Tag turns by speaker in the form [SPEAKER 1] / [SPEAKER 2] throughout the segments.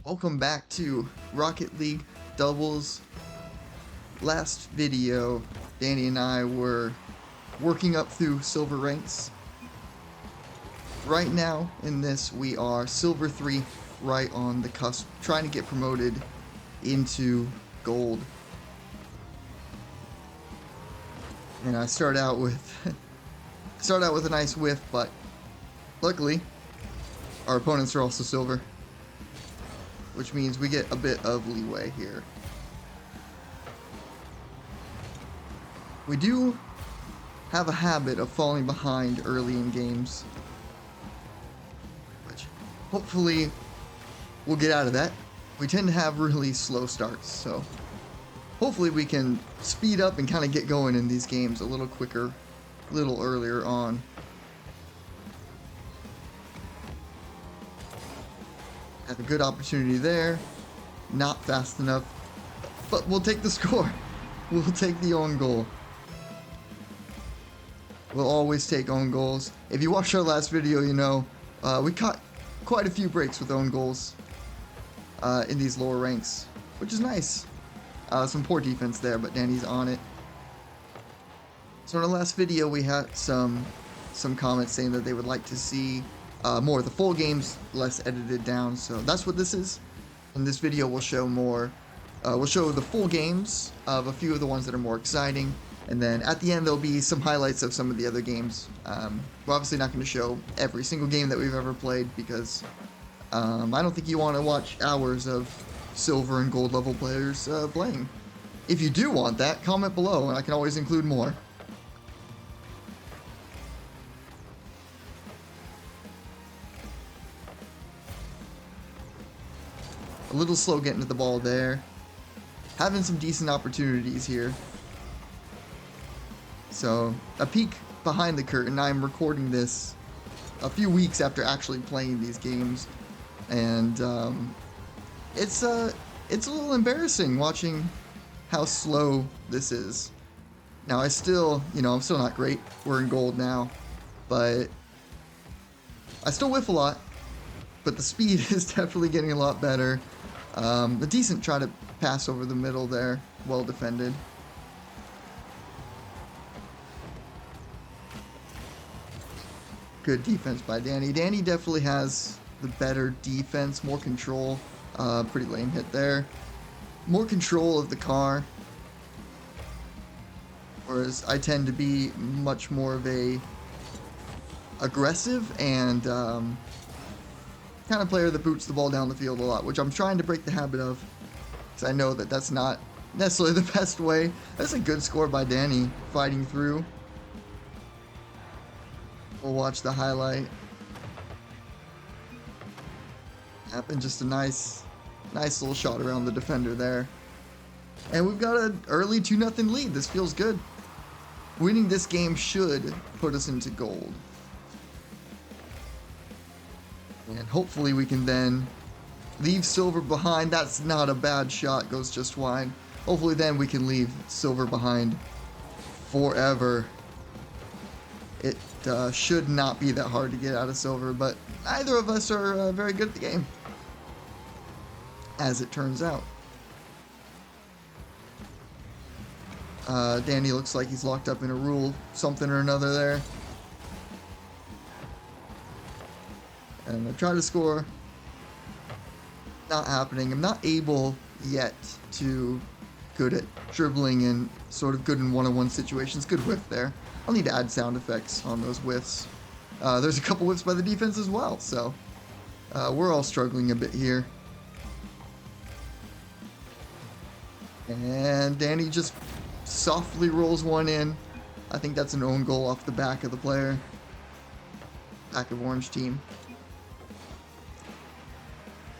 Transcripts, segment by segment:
[SPEAKER 1] Welcome back to Rocket League doubles. Last video, Danny and I were working up through silver ranks. Right now in this we are silver 3, right on the cusp, trying to get promoted into gold. And I start out with a nice whiff, but luckily our opponents are also silver, which means we get a bit of leeway here. We do have a habit of falling behind early in games, which hopefully we'll get out of that. We tend to have really slow starts, so hopefully we can speed up and kind of get going in these games a little quicker, a little earlier on. Have a good opportunity there. Not fast enough, but we'll take the score. We'll take the own goal. We'll always take own goals. If you watched our last video, you know we caught quite a few breaks with own goals in these lower ranks, which is nice. Some poor defense there, but Danny's on it. So in our last video, we had some comments saying that they would like to see more of the full games, less edited down. So that's what this is. In this video, we'll show more. We'll show the full games of a few of the ones that are more exciting. And then at the end, there'll be some highlights of some of the other games. We're obviously not going to show every single game that we've ever played because I don't think you want to watch hours of silver and gold level players playing. If you do want that, comment below and I can always include more. A little slow getting to the ball there. Having some decent opportunities here. So, a peek behind the curtain. I'm recording this a few weeks after actually playing these games. And it's a little embarrassing watching how slow this is. Now, I'm still not great. We're in gold now. But I still whiff a lot. But the speed is definitely getting a lot better. A decent try to pass over the middle there. Well defended. Good defense by Danny. Danny definitely has the better defense, more control. Pretty lame hit there. More control of the car. Whereas I tend to be much more of a aggressive and kind of player that boots the ball down the field a lot, which I'm trying to break the habit of, because I know that that's not necessarily the best way. That's a good score by Danny, fighting through. We'll watch the highlight. And just a nice little shot around the defender there. And we've got an early 2-0 lead. This feels good. Winning this game should put us into gold. And hopefully we can then leave silver behind. That's not a bad shot. Goes just wide. Hopefully then we can leave silver behind forever. It should not be that hard to get out of silver, but neither of us are very good at the game, as it turns out. Danny looks like he's locked up in a rule, something or another there. And I try to score. Not happening. I'm not able yet to good at dribbling and sort of good in one-on-one situations. Good whiff there. I'll need to add sound effects on those whiffs. There's a couple whiffs by the defense as well, so we're all struggling a bit here. And Danny just softly rolls one in. I think that's an own goal off the back of the player. Back of orange team.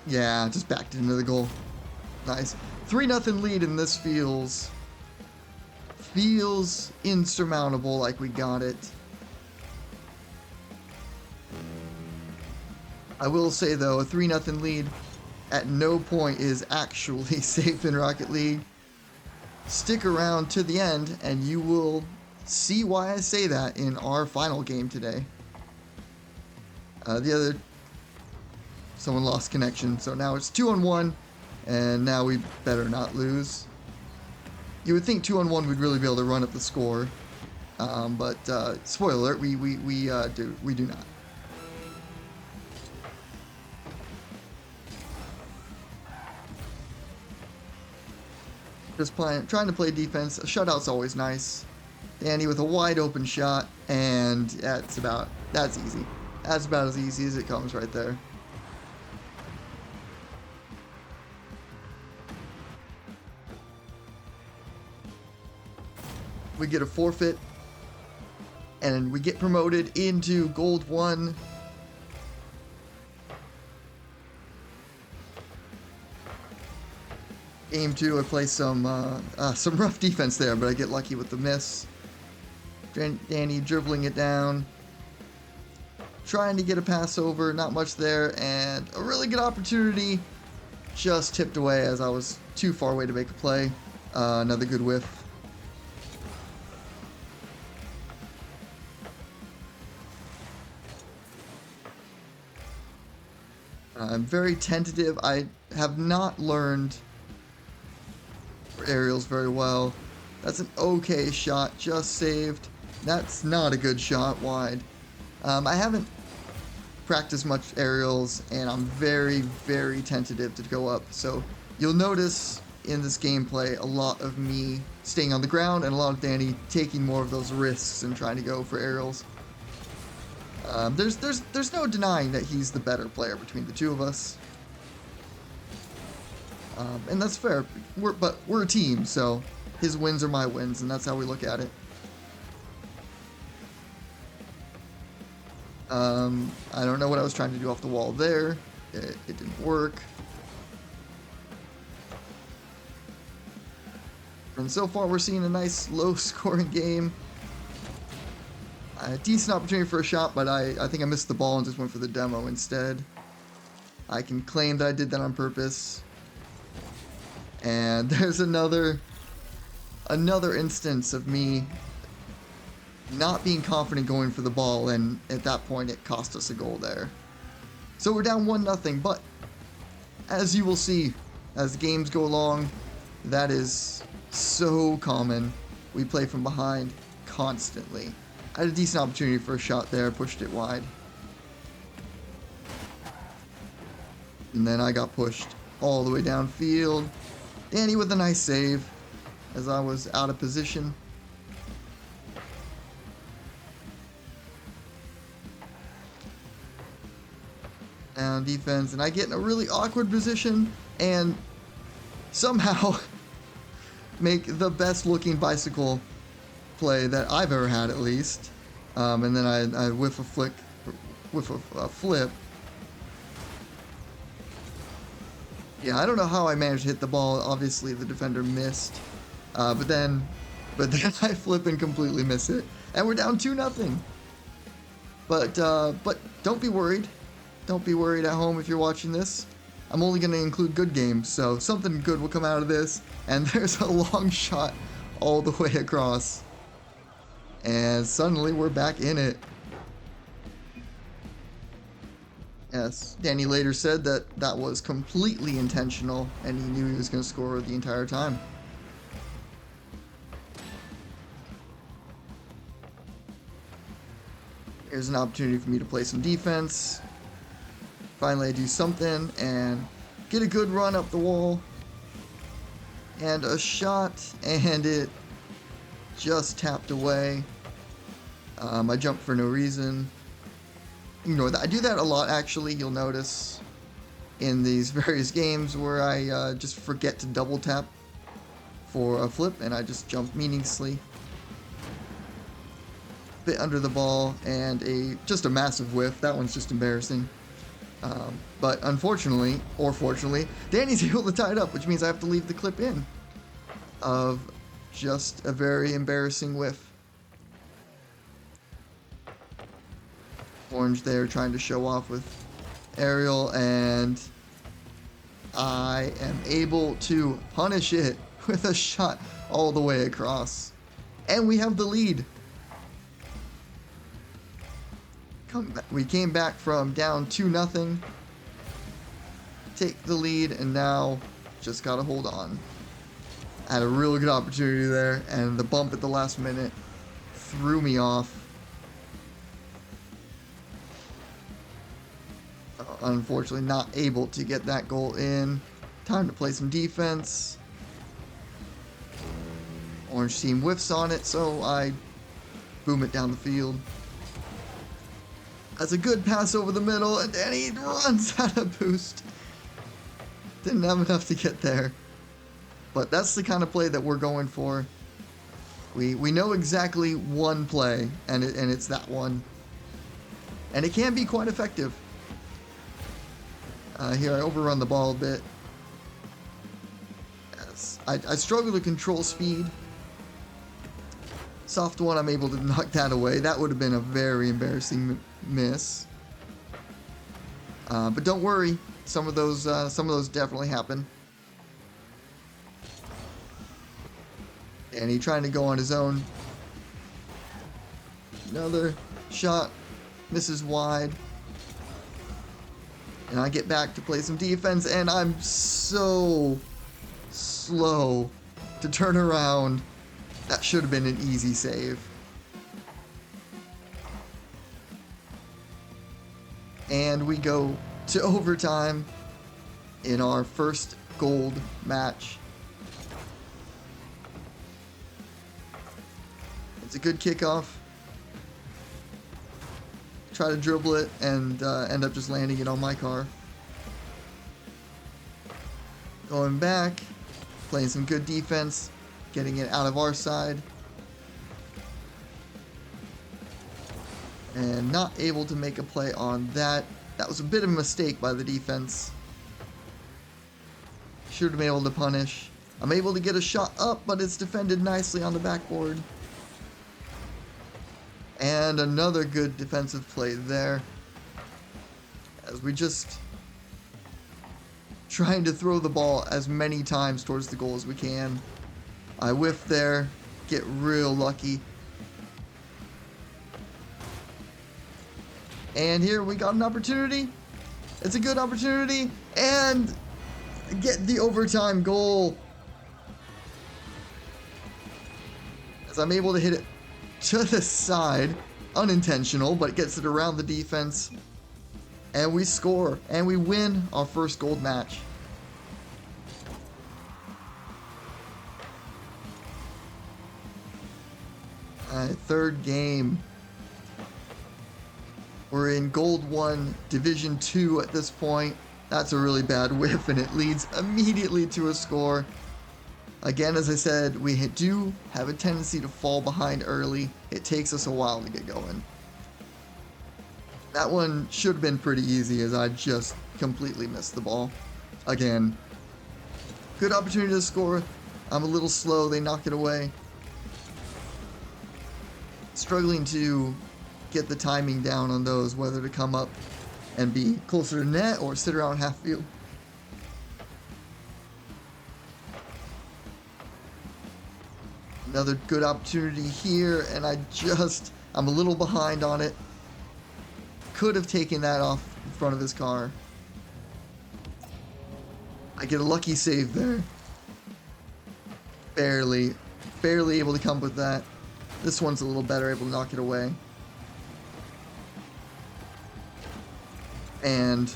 [SPEAKER 1] Yeah, just backed into the goal. Nice. 3-0 lead, and this feels insurmountable, like we got it. I will say though, a 3-0 lead at no point is actually safe in Rocket League. Stick around to the end and you will see why I say that in our final game today. The other someone lost connection. So now it's 2-on-1, and now we better not lose. You would think 2-on-1 we'd really be able to run up the score, but spoiler alert, we do not. Just trying to play defense. A shutout's always nice. Danny with a wide open shot, and that's easy. That's about as easy as it comes right there. We get a forfeit, and we get promoted into Gold 1. Game 2, I play some rough defense there, but I get lucky with the miss. Danny dribbling it down, trying to get a pass over, not much there, and a really good opportunity just tipped away as I was too far away to make a play. Another good whiff. I'm very tentative. I have not learned aerials very well. That's an okay shot, just saved. That's not a good shot wide. I haven't practiced much aerials, and I'm very, very tentative to go up. So you'll notice in this gameplay a lot of me staying on the ground and a lot of Danny taking more of those risks and trying to go for aerials. There's no denying that he's the better player between the two of us. And that's fair, but we're a team, so his wins are my wins, and that's how we look at it. I don't know what I was trying to do off the wall there. It didn't work. And so far we're seeing a nice low-scoring game. A decent opportunity for a shot, but I think I missed the ball and just went for the demo instead. I can claim that I did that on purpose. And there's another instance of me not being confident going for the ball, and at that point it cost us a goal there. So we're down 1-0, but as you will see as games go along, that is so common. We play from behind constantly. I had a decent opportunity for a shot there, pushed it wide. And then I got pushed all the way downfield. Danny with a nice save as I was out of position. Down defense, and I get in a really awkward position and somehow make the best looking bicycle play that I've ever had, at least. And then I whiff a flip. Yeah, I don't know how I managed to hit the ball. Obviously, the defender missed. But then I flip and completely miss it, and we're down 2-0. But don't be worried. Don't be worried at home if you're watching this. I'm only going to include good games, so something good will come out of this. And there's a long shot all the way across. And suddenly we're back in it. Yes, Danny later said that that was completely intentional, and he knew he was going to score the entire time. Here's an opportunity for me to play some defense. Finally, I do something and get a good run up the wall. And a shot, and it just tapped away. I jumped for no reason. Ignore that. I do that a lot, actually. You'll notice in these various games where I just forget to double tap for a flip, and I just jump meaninglessly. Bit under the ball, and just a massive whiff. That one's just embarrassing. But unfortunately, or fortunately, Danny's able to tie it up, which means I have to leave the clip in of just a very embarrassing whiff. Orange there trying to show off with aerial, and I am able to punish it with a shot all the way across. And we have the lead. We came back from down 2-0. take the lead, and now just gotta hold on. I had a real good opportunity there, and the bump at the last minute threw me off. Unfortunately, not able to get that goal in. Time to play some defense. Orange team whiffs on it, so I boom it down the field. That's a good pass over the middle, and then he runs out of boost. Didn't have enough to get there. But that's the kind of play that we're going for. We know exactly one play, and it's that one. And it can be quite effective. Here I overrun the ball a bit. Yes, I struggle to control speed. Soft one, I'm able to knock that away. That would have been a very embarrassing miss. But don't worry, some of those definitely happen. And he trying to go on his own. Another shot misses wide. And I get back to play some defense, and I'm so slow to turn around. That should have been an easy save. And we go to overtime in our first gold match. It's a good kickoff. Try to dribble it and end up just landing it on my car. Going back, playing some good defense, getting it out of our side. And not able to make a play on that. That was a bit of a mistake by the defense. Should have been able to punish. I'm able to get a shot up, but it's defended nicely on the backboard. And another good defensive play there. As we just trying to throw the ball as many times towards the goal as we can. I whiff there, get real lucky. And here we got an opportunity. It's a good opportunity, and get the overtime goal. As I'm able to hit it to the side, unintentional, but it gets it around the defense, and we score, and we win our first gold match. Third game. We're in Gold 1, Division 2 at this point. That's a really bad whiff, and it leads immediately to a score. Again, as I said, we do have a tendency to fall behind early. It takes us a while to get going. That one should have been pretty easy, as I just completely missed the ball. Again, good opportunity to score. I'm a little slow. They knock it away. Struggling to get the timing down on those, whether to come up and be closer to net or sit around half field. Another good opportunity here, and I'm a little behind on it. Could have taken that off in front of his car. I get a lucky save there. Barely able to come with that. This one's a little better, able to knock it away. And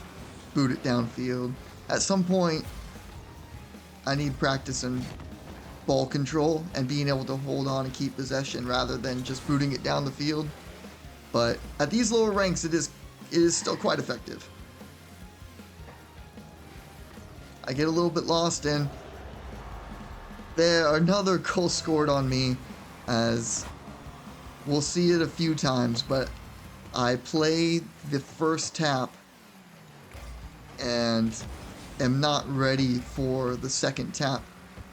[SPEAKER 1] boot it downfield. At some point, I need practice in ball control and being able to hold on and keep possession rather than just booting it down the field. But at these lower ranks, it is still quite effective. I get a little bit lost, and there another goal scored on me, as we'll see it a few times, but I play the first tap and am not ready for the second tap,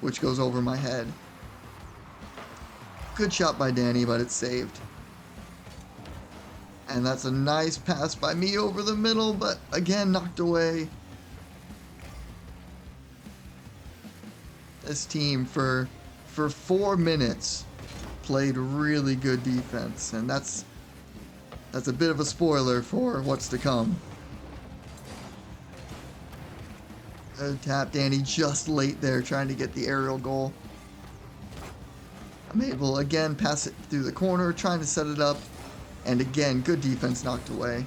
[SPEAKER 1] which goes over my head. Good shot by Danny, but it's saved. And that's a nice pass by me over the middle, but again knocked away. This team for 4 minutes played really good defense, and that's a bit of a spoiler for what's to come. Tap Danny just late there trying to get the aerial goal. I'm able again pass it through the corner, trying to set it up, and again good defense knocked away.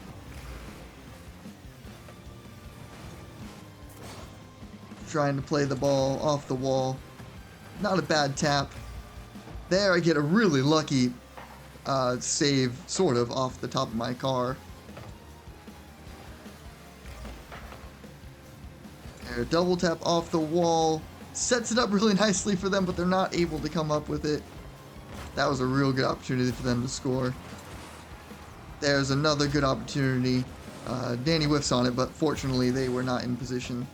[SPEAKER 1] Trying to play the ball off the wall. Not a bad tap. There I get a really lucky save, sort of, off the top of my car. There, double tap off the wall. Sets it up really nicely for them, but they're not able to come up with it. That was a real good opportunity for them to score. There's another good opportunity. Danny whiffs on it, but fortunately they were not in position.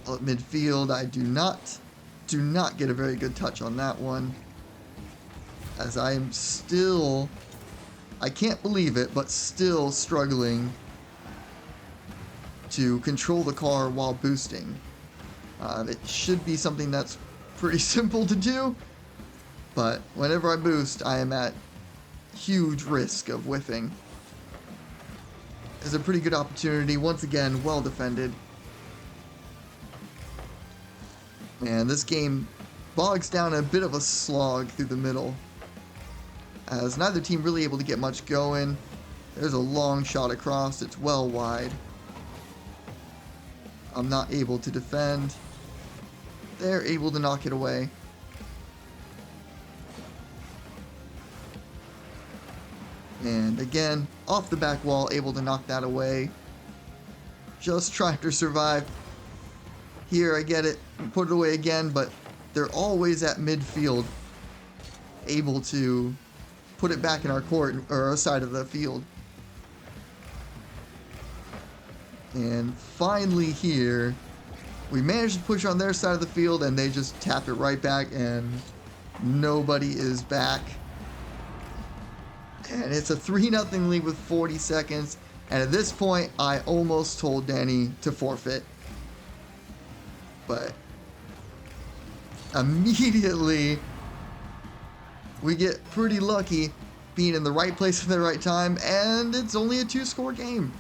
[SPEAKER 1] At midfield, I do not get a very good touch on that one, as I am still, I can't believe it, but still struggling to control the car while boosting. It should be something that's pretty simple to do, but whenever I boost, I am at huge risk of whiffing. It's a pretty good opportunity, once again, well defended. And this game bogs down a bit of a slog through the middle, as neither team really able to get much going. There's a long shot across, it's well wide. I'm not able to defend. They're able to knock it away. And again, off the back wall, able to knock that away. Just trying to survive. Here, I get it, put it away again, but they're always at midfield, able to put it back in our court, or our side of the field. And finally here, we managed to push on their side of the field, and they just tap it right back, and nobody is back. And it's a 3-0 lead with 40 seconds, and at this point, I almost told Danny to forfeit. But immediately we get pretty lucky being in the right place at the right time, and it's only a 2-score game.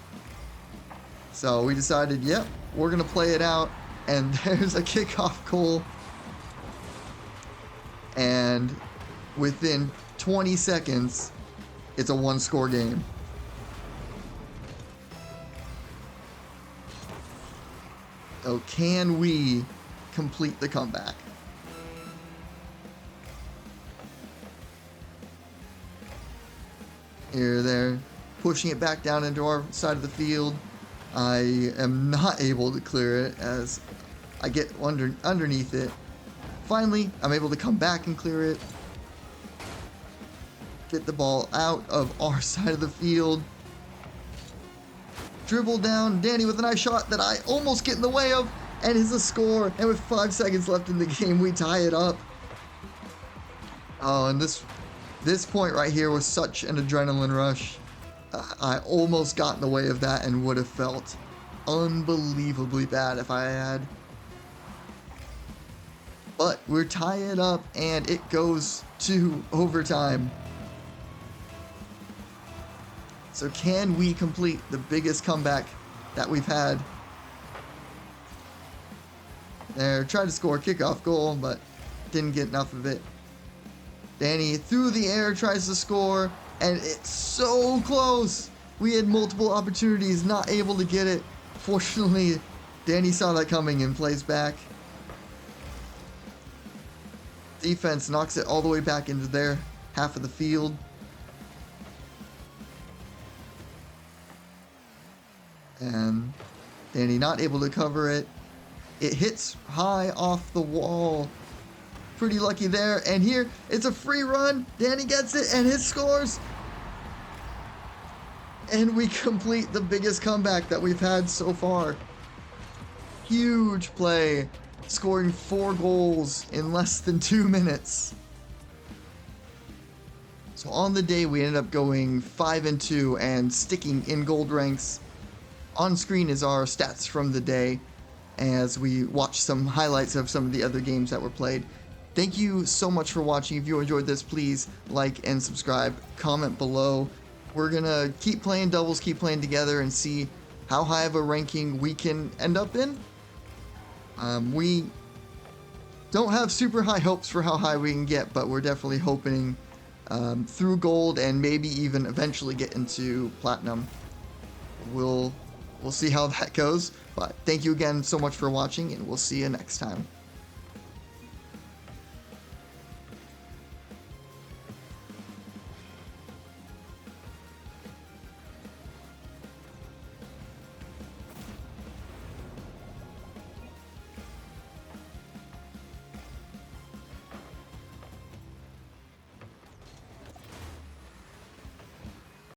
[SPEAKER 1] So we decided, yep, we're gonna play it out, and there's a kickoff goal, and within 20 seconds it's a 1-score game. So can we complete the comeback? Here, they're pushing it back down into our side of the field. I am not able to clear it as I get underneath it. Finally, I'm able to come back and clear it. Get the ball out of our side of the field. Dribble down, Danny with a nice shot that I almost get in the way of, and it's a score. And with 5 seconds left in the game, we tie it up. Oh, and this point right here was such an adrenaline rush. I almost got in the way of that and would have felt unbelievably bad if I had. But we're tying it up, and it goes to overtime. So can we complete the biggest comeback that we've had? There, tried to score a kickoff goal, but didn't get enough of it. Danny through the air tries to score, and it's so close. We had multiple opportunities, not able to get it. Fortunately, Danny saw that coming and plays back. Defense knocks it all the way back into their half of the field. And Danny not able to cover it. It hits high off the wall. Pretty lucky there. And here, it's a free run. Danny gets it and hit scores. And we complete the biggest comeback that we've had so far. Huge play. Scoring 4 goals in less than 2 minutes. So on the day, we ended up going 5-2 and sticking in gold ranks. On screen is our stats from the day as we watch some highlights of some of the other games that were played. Thank you so much for watching. If you enjoyed this, please like and subscribe, comment below, we're gonna keep playing doubles, keep playing together, and see how high of a ranking we can end up in. We don't have super high hopes for how high we can get, but we're definitely hoping through gold and maybe even eventually get into platinum. We'll see how that goes. But thank you again so much for watching, and we'll see you next time.